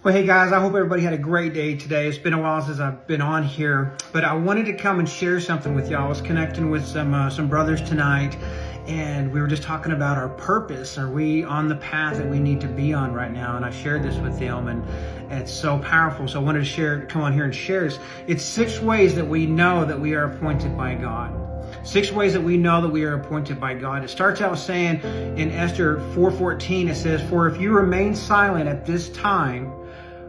Well, hey guys, I hope everybody had a great day today. It's been a while since I've been on here, but I wanted to come and share something with y'all. I was connecting with some brothers tonight, and we were just talking about our purpose. Are we on the path that we need to be on right now? And I shared this with them, and it's so powerful. So I wanted to come on here and share this. It's 6 ways that we know that we are appointed by God. 6 ways that we know that we are appointed by God. It starts out saying in Esther 4:14, it says, "For if you remain silent at this time,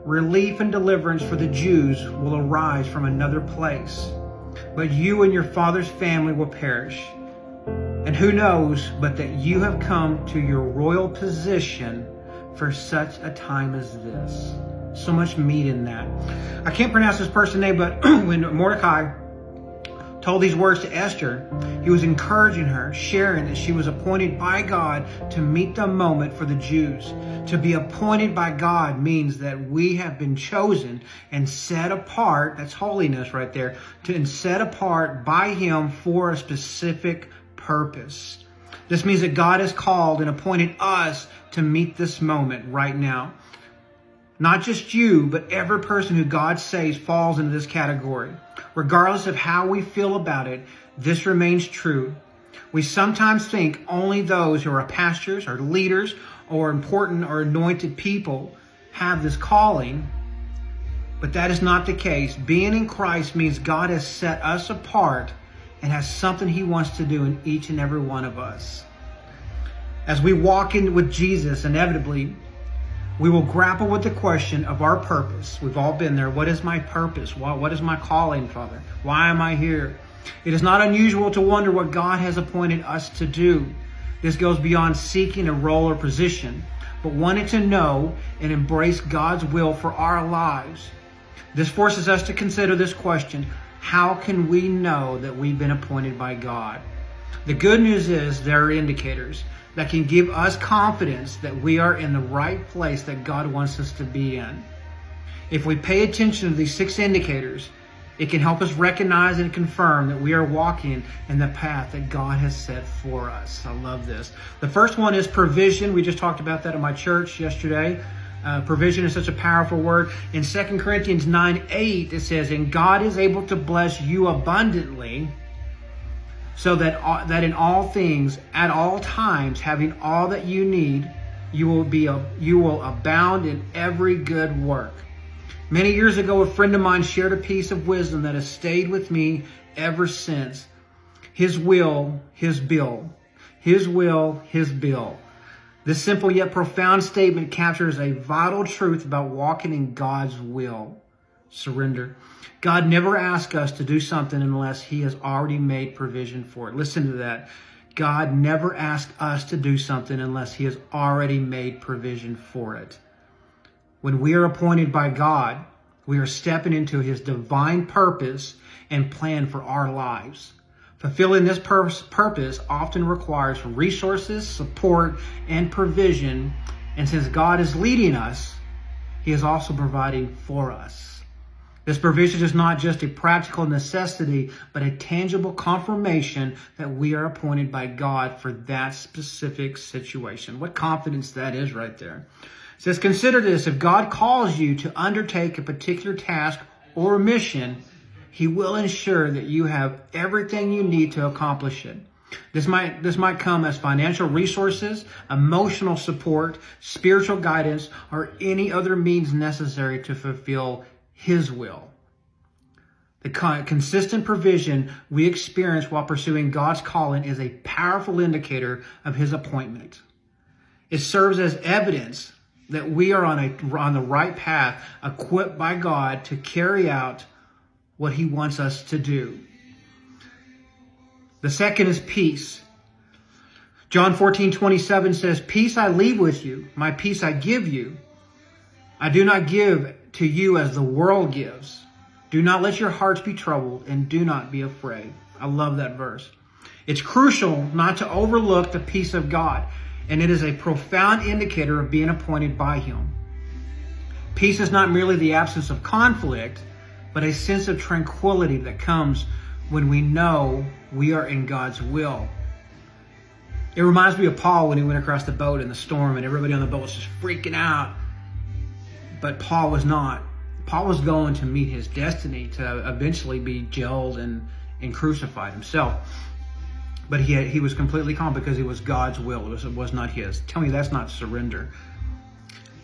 relief and deliverance for the Jews will arise from another place, but you and your father's family will perish. And who knows but that you have come to your royal position for such a time as this." So much meat in that. I can't pronounce this person's name, but when Mordecai told these words to Esther, he was encouraging her, sharing that she was appointed by God to meet the moment for the Jews. To be appointed by God means that we have been chosen and set apart, that's holiness right there, and set apart by Him for a specific purpose. This means that God has called and appointed us to meet this moment right now. Not just you, but every person who God saves falls into this category. Regardless of how we feel about it, this remains true. We sometimes think only those who are pastors or leaders or important or anointed people have this calling, but that is not the case. Being in Christ means God has set us apart and has something He wants to do in each and every one of us. As we walk in with Jesus, inevitably, we will grapple with the question of our purpose. We've all been there. What is my purpose? What is my calling, Father? Why am I here? It is not unusual to wonder what God has appointed us to do. This goes beyond seeking a role or position, but wanting to know and embrace God's will for our lives. This forces us to consider this question: how can we know that we've been appointed by God? The good news is there are indicators that can give us confidence that we are in the right place that God wants us to be in. If we pay attention to these 6 indicators, it can help us recognize and confirm that we are walking in the path that God has set for us. I love this. The first one is provision. We just talked about that in my church yesterday. Provision is such a powerful word. In 2 Corinthians 9:8, it says, "And God is able to bless you abundantly, so that in all things, at all times, having all that you need, you will abound in every good work." Many years ago, a friend of mine shared a piece of wisdom that has stayed with me ever since. His will, His bill. His will, His bill. This simple yet profound statement captures a vital truth about walking in God's will. Surrender. God never asks us to do something unless He has already made provision for it. Listen to that. God never asks us to do something unless He has already made provision for it. When we are appointed by God, we are stepping into His divine purpose and plan for our lives. Fulfilling this purpose often requires resources, support, and provision. And since God is leading us, He is also providing for us. This provision is not just a practical necessity, but a tangible confirmation that we are appointed by God for that specific situation. What confidence that is right there. It says, consider this: if God calls you to undertake a particular task or mission, He will ensure that you have everything you need to accomplish it. This might come as financial resources, emotional support, spiritual guidance, or any other means necessary to fulfill His will. The consistent provision we experience while pursuing God's calling is a powerful indicator of His appointment. It serves as evidence that we are on the right path, equipped by God to carry out what He wants us to do. The second is peace. John 14:27 says, "Peace I leave with you, my peace I give you. I do not give to you as the world gives. Do not let your hearts be troubled, and do not be afraid." I love that verse. It's crucial not to overlook the peace of God, and it is a profound indicator of being appointed by Him. Peace is not merely the absence of conflict, but a sense of tranquility that comes when we know we are in God's will. It reminds me of Paul when he went across the boat in the storm and everybody on the boat was just freaking out. But Paul was not. Paul was going to meet his destiny to eventually be jailed and crucified himself. But he was completely calm because it was God's will. It was not his. Tell me that's not surrender.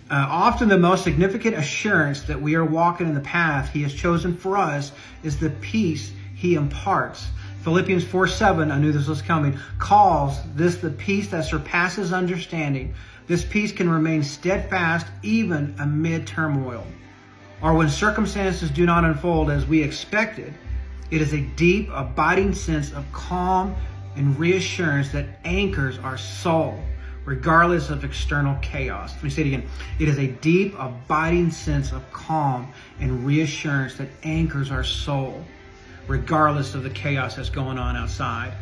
Often the most significant assurance that we are walking in the path he has chosen for us is the peace he imparts. Philippians 4:7, I knew this was coming, calls this the peace that surpasses understanding. This peace can remain steadfast even amid turmoil, or when circumstances do not unfold as we expected. It is a deep, abiding sense of calm and reassurance that anchors our soul, regardless of external chaos. Let me say it again. It is a deep, abiding sense of calm and reassurance that anchors our soul, regardless of the chaos that's going on outside.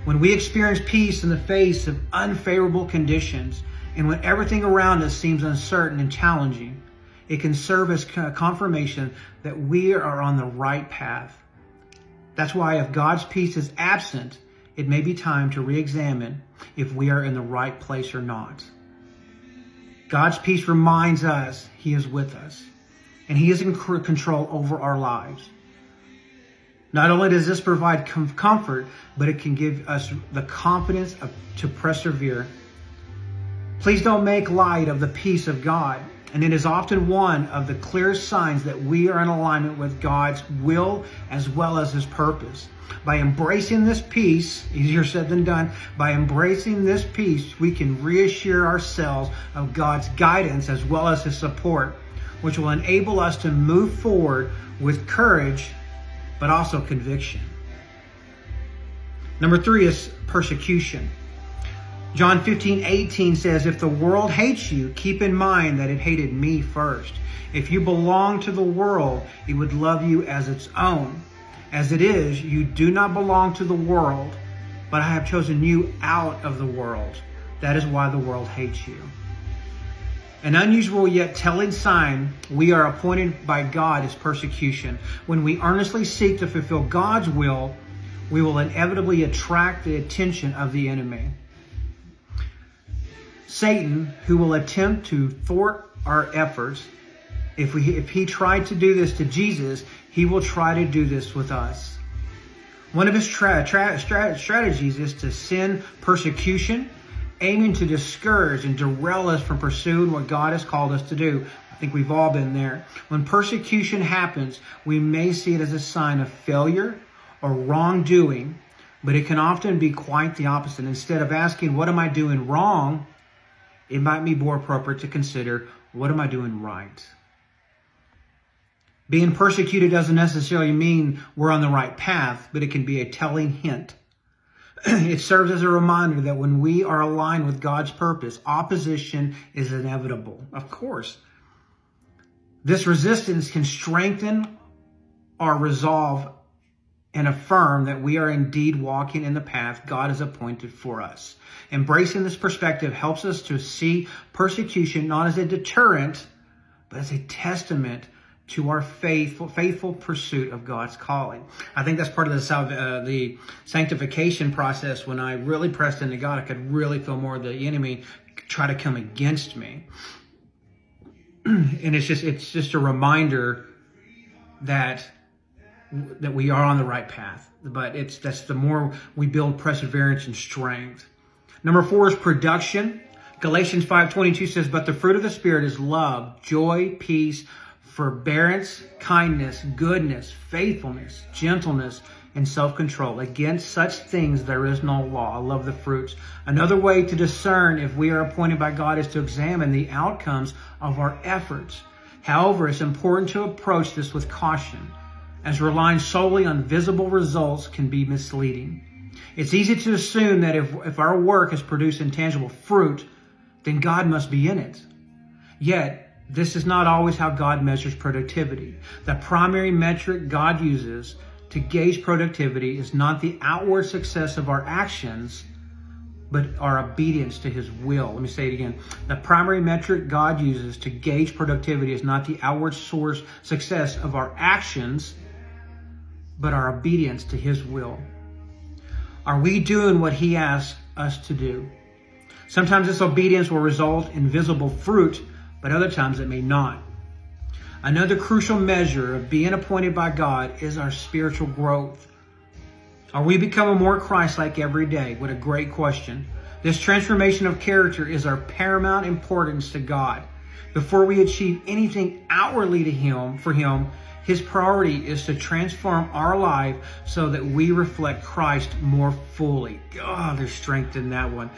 When we experience peace in the face of unfavorable conditions, and when everything around us seems uncertain and challenging, it can serve as confirmation that we are on the right path. That's why if God's peace is absent, it may be time to re-examine if we are in the right place or not. God's peace reminds us He is with us, and He is in control over our lives. Not only does this provide comfort, but it can give us the confidence to persevere. Please don't make light of the peace of God, and it is often one of the clearest signs that we are in alignment with God's will as well as His purpose. By embracing this peace, easier said than done, by embracing this peace, we can reassure ourselves of God's guidance as well as His support, which will enable us to move forward with courage, but also conviction. Number 3 is persecution. John 15:18 says, if the world hates you, keep in mind that it hated me first. If you belong to the world, it would love you as its own. As it is, you do not belong to the world, but I have chosen you out of the world. That is why the world hates you. An unusual yet telling sign we are appointed by God is persecution. When we earnestly seek to fulfill God's will, we will inevitably attract the attention of the enemy. Satan, who will attempt to thwart our efforts, if he tried to do this to Jesus, he will try to do this with us. One of his strategies is to send persecution, aiming to discourage and derail us from pursuing what God has called us to do. I think we've all been there. When persecution happens, we may see it as a sign of failure or wrongdoing, but it can often be quite the opposite. Instead of asking, what am I doing wrong? It might be more appropriate to consider, what am I doing right? Being persecuted doesn't necessarily mean we're on the right path, but it can be a telling hint. It serves as a reminder that when we are aligned with God's purpose, opposition is inevitable. Of course, this resistance can strengthen our resolve and affirm that we are indeed walking in the path God has appointed for us. Embracing this perspective helps us to see persecution not as a deterrent, but as a testament to our faithful pursuit of God's calling. I think that's part of the sanctification process. When I really pressed into God, I could really feel more of the enemy try to come against me. And it's just a reminder that we are on the right path. But that's the more we build perseverance and strength. Number 4 is production. Galatians 5:22 says, but the fruit of the Spirit is love, joy, peace, forbearance, kindness, goodness, faithfulness, gentleness, and self-control. Against such things there is no law. I love the fruits. Another way to discern if we are appointed by God is to examine the outcomes of our efforts. However, it's important to approach this with caution, as relying solely on visible results can be misleading. It's easy to assume that if our work has produced intangible fruit, then God must be in it. Yet, this is not always how God measures productivity. The primary metric God uses to gauge productivity is not the outward success of our actions, but our obedience to His will. Let me say it again. The primary metric God uses to gauge productivity is not the outward success of our actions, but our obedience to His will. Are we doing what He asks us to do? Sometimes this obedience will result in visible fruit, but other times it may not. Another crucial measure of being appointed by God is our spiritual growth. Are we becoming more Christ-like every day? What a great question. This transformation of character is our paramount importance to God. Before we achieve anything outwardly for Him, His priority is to transform our life so that we reflect Christ more fully. God, there's strength in that one.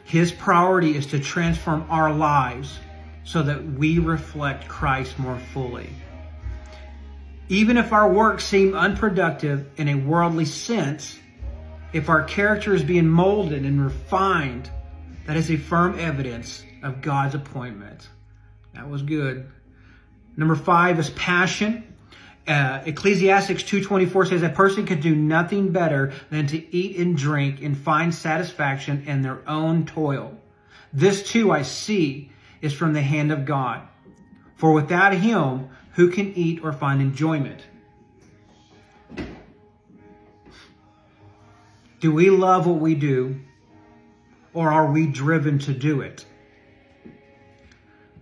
His priority is to transform our lives so that we reflect Christ more fully. Even if our works seem unproductive in a worldly sense, if our character is being molded and refined, that is a firm evidence of God's appointment. That was good. Number 5 is passion. Ecclesiastes 2:24 says, a person could do nothing better than to eat and drink and find satisfaction in their own toil. This too I see is from the hand of God. For without Him, who can eat or find enjoyment? Do we love what we do, or are we driven to do it?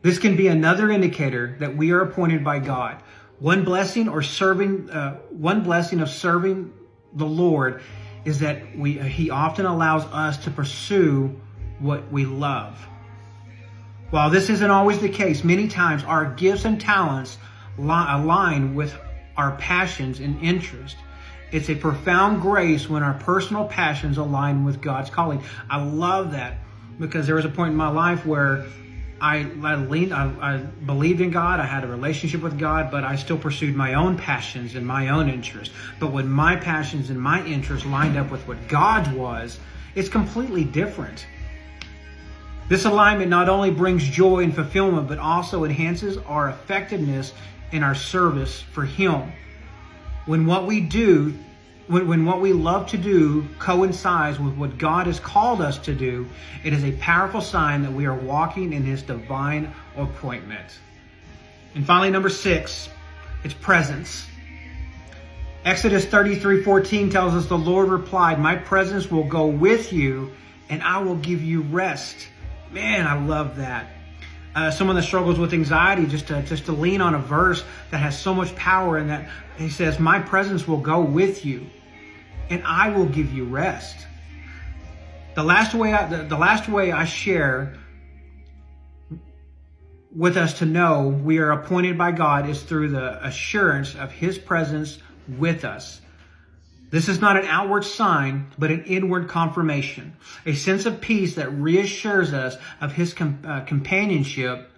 This can be another indicator that we are appointed by God. One blessing of serving the Lord is that He often allows us to pursue what we love. While this isn't always the case, many times our gifts and talents align with our passions and interests. It's a profound grace when our personal passions align with God's calling. I love that, because there was a point in my life where I believed in God, I had a relationship with God, but I still pursued my own passions and my own interests. But when my passions and my interests lined up with what God's was, it's completely different. This alignment not only brings joy and fulfillment, but also enhances our effectiveness in our service for Him. When what we love to do coincides with what God has called us to do, it is a powerful sign that we are walking in His divine appointment. And finally, number 6, it's presence. Exodus 33:14 tells us, the Lord replied, my presence will go with you and I will give you rest. Man, I love that. Someone that struggles with anxiety, just to lean on a verse that has so much power in that. He says, my presence will go with you and I will give you rest. The last way I share with us to know we are appointed by God is through the assurance of His presence with us. This is not an outward sign, but an inward confirmation, a sense of peace that reassures us of His companionship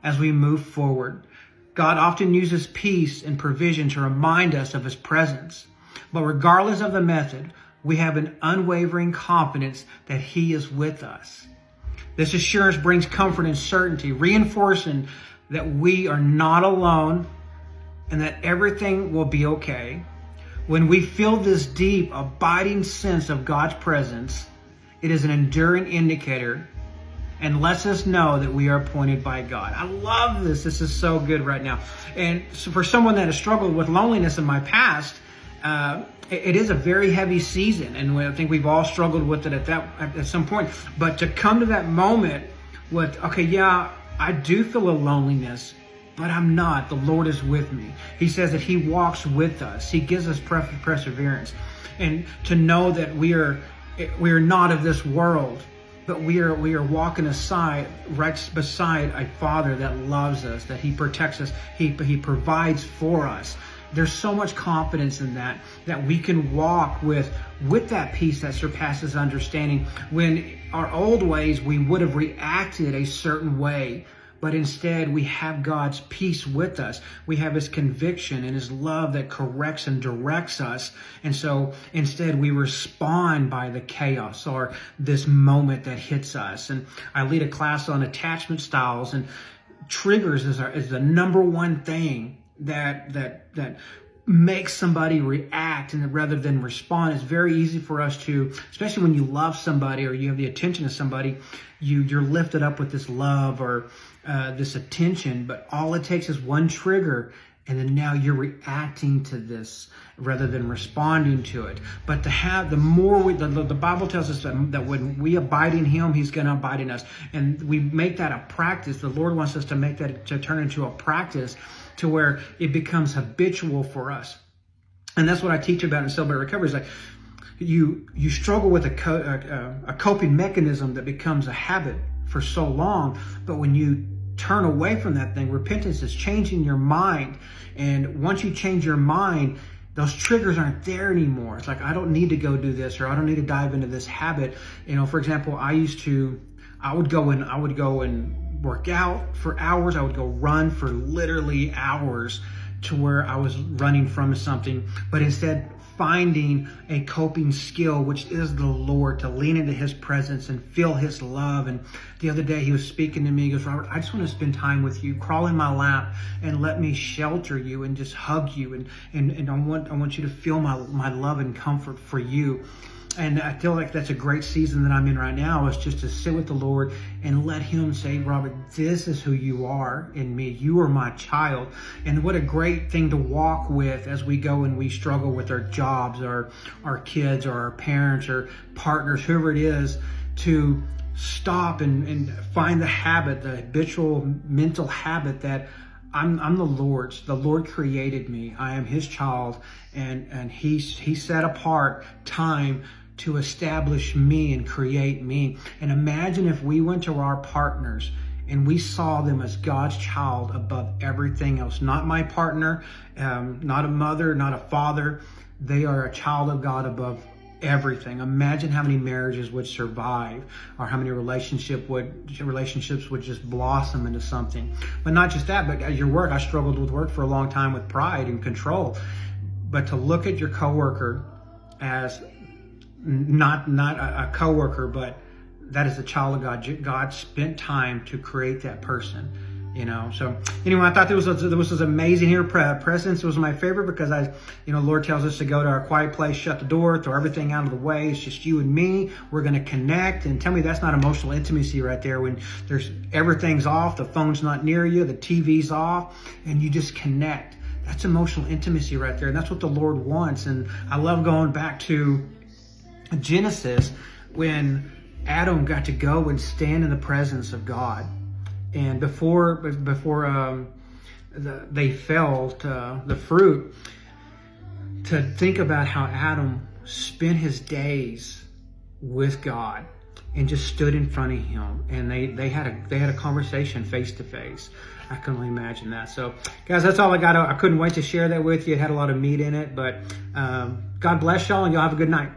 as we move forward. God often uses peace and provision to remind us of His presence. But regardless of the method, we have an unwavering confidence that He is with us. This assurance brings comfort and certainty, reinforcing that we are not alone and that everything will be okay. When we feel this deep, abiding sense of God's presence, it is an enduring indicator and lets us know that we are appointed by God. I love this. This is so good right now. And so for someone that has struggled with loneliness in my past, it is a very heavy season, and I think we've all struggled with it at some point. But to come to that moment with, okay, yeah, I do feel a loneliness, but I'm not. The Lord is with me. He says that He walks with us. He gives us perseverance, and to know that we are not of this world, but we are walking right beside a Father that loves us, that He protects us, He provides for us. There's so much confidence in that we can walk with that peace that surpasses understanding. When our old ways, we would have reacted a certain way, but instead we have God's peace with us. We have His conviction and His love that corrects and directs us. And so instead we respond by the chaos or this moment that hits us. And I lead a class on attachment styles, and triggers is the number one thing that makes somebody react and rather than respond. It's very easy for us to, especially when you love somebody or you have the attention of somebody, you're lifted up with this love or this attention, but all it takes is one trigger And then now you're reacting to this rather than responding to it. But to have the more the Bible tells us that when we abide in Him, He's going to abide in us. And we make that a practice. The Lord wants us to make that, to turn into a practice to where it becomes habitual for us. And that's what I teach about in Celebrate Recovery. Is like you struggle with a coping mechanism that becomes a habit for so long. But when you turn away from that thing, repentance is changing your mind. And once you change your mind, those triggers aren't there anymore. It's like, I don't need to go do this, or I don't need to dive into this habit. You know, for example, I would go and work out for hours. I would go run for literally hours to where I was running from something, but instead finding a coping skill, which is the Lord, to lean into His presence and feel His love. And the other day He was speaking to me. He goes, Robert, I just want to spend time with you. Crawl in my lap and let me shelter you and just hug you. And I want you to feel my love and comfort for you. And I feel like that's a great season that I'm in right now, is just to sit with the Lord and let Him say, Robert, this is who you are in me. You are my child. And what a great thing to walk with as we go and we struggle with our jobs, or our kids, or our parents, or partners, whoever it is, to stop and find the habit, the habitual mental habit that I'm the Lord's. The Lord created me. I am His child, and He set apart time to establish me and create me. And imagine if we went to our partners and we saw them as God's child above everything else. Not my partner, not a mother, not a father. They are a child of God above everything. Imagine how many marriages would survive, or how many relationships would just blossom into something. But not just that, but at your work. I struggled with work for a long time with pride and control. But to look at your coworker as not a coworker, but that is a child of God. God spent time to create that person. You know, so anyway, I thought there was amazing here. Presence was my favorite because Lord tells us to go to our quiet place, shut the door, throw everything out of the way. It's just you and me. We're going to connect. And tell me that's not emotional intimacy right there, when everything's off, the phone's not near you, the TV's off, and you just connect. That's emotional intimacy right there. And that's what the Lord wants. And I love going back to Genesis, when Adam got to go and stand in the presence of God. And before they felt the fruit, to think about how Adam spent his days with God and just stood in front of Him, and they had a conversation face to face. I can only imagine that. So, guys, that's all I got. I couldn't wait to share that with you. It had a lot of meat in it, but God bless y'all, and y'all have a good night.